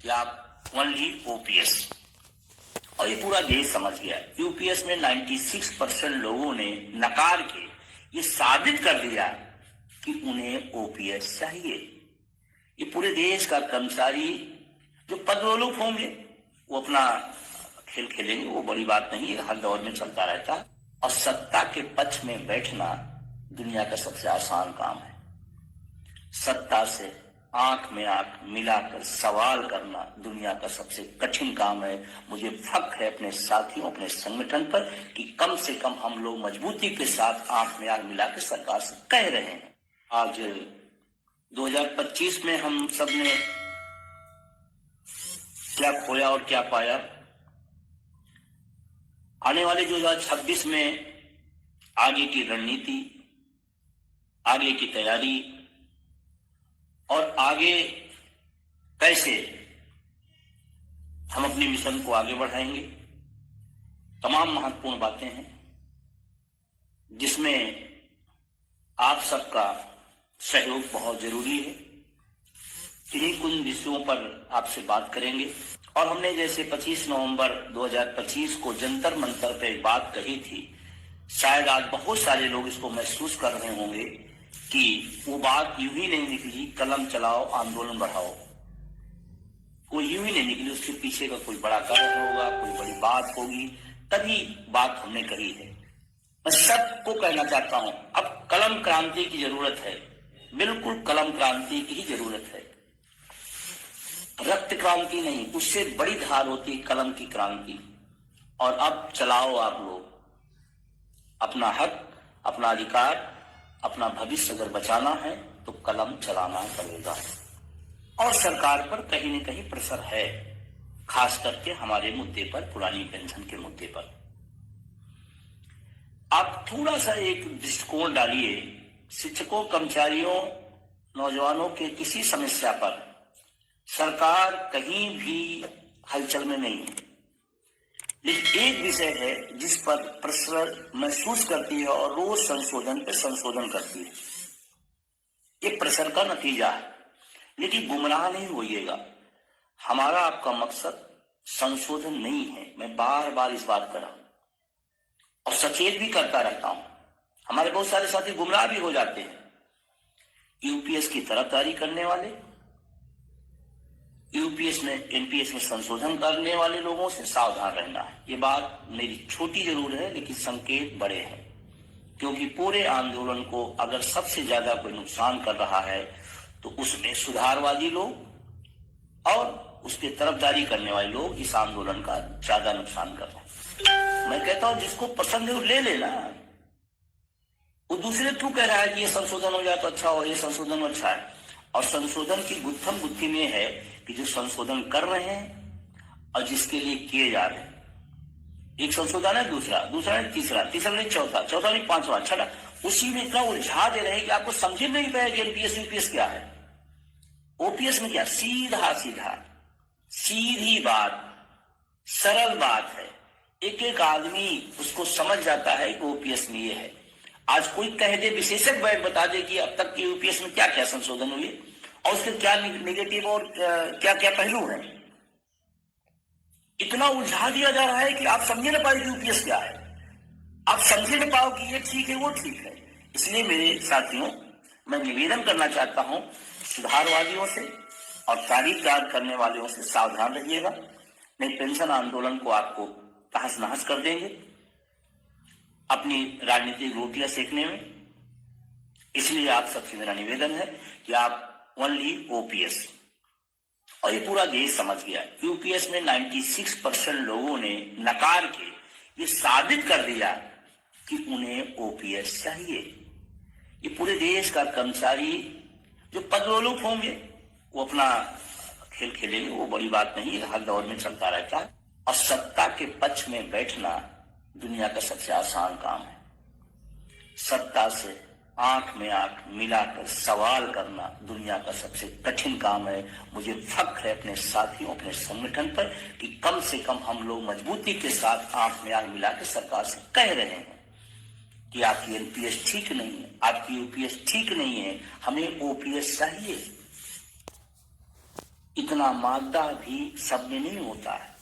कि आप only OPS, और ये पूरा देश समझ गया। यूपीएस में 96% लोगों ने नकार के ये साबित कर दिया कि उन्हें ओपीएस चाहिए। ये पूरे देश का कर्मचारी जो पदोन्मुख होंगे वो अपना खेल खेलेंगे, वो बड़ी बात नहीं है, हर दौर में चलता रहता है। और सत्ता के पक्ष में बैठना दुनिया का सबसे आसान काम है। सत्ता से आंख में आंख मिलाकर सवाल करना दुनिया का सबसे कठिन काम है। मुझे फख्र है अपने साथियों, अपने संगठन पर कि कम से कम हम लोग मजबूती के साथ आंख में आंख मिलाकर सरकार से कह रहे हैं। आज 2025 में हम सब ने क्या खोया और क्या पाया। आने वाले 2026 में आगे की रणनीति, आगे की तैयारी और आगे कैसे हम अपने मिशन को आगे बढ़ाएंगे, तमाम महत्वपूर्ण बातें हैं जिसमें आप सबका सहयोग बहुत जरूरी है। इन्हीं कुछ विषयों पर आपसे बात करेंगे। और हमने जैसे 25 नवंबर 2025 को जंतर मंतर पे एक बात कही थी, शायद आज बहुत सारे लोग इसको महसूस कर रहे होंगे कि वो बात यूं ही नहीं निकली, कलम चलाओ आंदोलन बढ़ाओ, वो यूं ही नहीं निकली। उसके पीछे का कोई बड़ा कारण होगा, कोई बड़ी बात होगी, तभी बात हमने कही है। मैं सबको कहना चाहता हूं, अब कलम क्रांति की जरूरत है, बिल्कुल कलम क्रांति की ही जरूरत है, रक्त क्रांति नहीं। उससे बड़ी धार होती है कलम की क्रांति। और अब चलाओ आप लोग अपना हक, अपना अधिकार, अपना भविष्य अगर बचाना है तो कलम चलाना पड़ेगा। और सरकार पर कहीं न कहीं प्रेशर है, खास करके हमारे मुद्दे पर, पुरानी पेंशन के मुद्दे पर। आप थोड़ा सा एक दृष्टिकोण डालिए, शिक्षकों, कर्मचारियों, नौजवानों के किसी समस्या पर सरकार कहीं भी हलचल में नहीं है। लेकिन एक विषय है जिस पर प्रेशर महसूस करती है और रोज संशोधन पे संशोधन करती है। ये प्रेशर का नतीजा है। लेकिन गुमराह नहीं होइएगा, हमारा आपका मकसद संशोधन नहीं है। मैं बार बार इस बात कर रहा हूं और सचेत भी करता रहता हूं। हमारे बहुत सारे साथी गुमराह भी हो जाते हैं। यूपीएस की तरफदारी करने वाले, यूपीएस में, एनपीएस में संशोधन करने वाले लोगों से सावधान रहना है। ये बात मेरी छोटी जरूर है लेकिन संकेत बड़े हैं, क्योंकि पूरे आंदोलन को अगर सबसे ज्यादा कोई नुकसान कर रहा है तो उसमें सुधारवादी लोग और उसके तरफदारी करने वाले लोग इस आंदोलन का ज्यादा नुकसान कर रहे हैं। मैं कहता हूं जिसको पसंद है वो ले लेना। वो दूसरे क्यों कह रहा है कि ये संशोधन हो जाए तो अच्छा हो, ये संशोधन अच्छा है। और संशोधन की गुत्थम गुत्थी में है कि जो संशोधन कर रहे हैं और जिसके लिए किए जा रहे हैं, एक संशोधन है, दूसरा है, तीसरा नहीं, चौथा नहीं, पांचवा, छठा, उसी में इतना उलझा दे रहे हैं कि आपको समझ नहीं पाएगा कि एनपीएस यूपीएस क्या है, ओपीएस में क्या। सीधी बात, सरल बात है, एक एक आदमी उसको समझ जाता है कि ओपीएस में ये है। आज कोई कह दे, विशेषज्ञ बता दे कि अब तक के यूपीएस में क्या क्या संशोधन हुए और उसके क्या निगेटिव और क्या क्या पहलू हैं, इतना उलझा दिया जा रहा है कि आप समझ ना पाए कि यूपीएस क्या है, आप समझ ना पाओ कि ये ठीक है वो ठीक है। इसलिए मेरे साथियों, मैं निवेदन करना चाहता हूं सुधारवादियों से और तारीफ करने वालों से सावधान रहिएगा, नहीं पेंशन आंदोलन को आपको तहस नहस कर देंगे अपनी राजनीतिक रोटियां सेकने में। इसलिए आप सबसे मेरा निवेदन है कि आप ओनली ओपीएस, और ये पूरा देश समझ गया। यूपीएस में 96% लोगों ने नकार के ये साबित कर दिया कि उन्हें ओपीएस चाहिए। ये पूरे देश का कर्मचारी जो पदोन्मुख होंगे वो अपना खेल खेलेंगे, वो बड़ी बात नहीं है, हर दौर में चलता रहता है। और सत्ता के पक्ष में बैठना दुनिया का सबसे आसान काम है। सत्ता से आंख में आंख मिलाकर सवाल करना दुनिया का सबसे कठिन काम है। मुझे फख्र है अपने साथियों, अपने संगठन पर कि कम से कम हम लोग मजबूती के साथ आंख में आंख मिलाकर सरकार से कह रहे हैं कि आपकी एनपीएस ठीक नहीं है, आपकी यूपीएस ठीक नहीं है, हमें ओपीएस चाहिए। इतना मादा भी सब में नहीं होता है।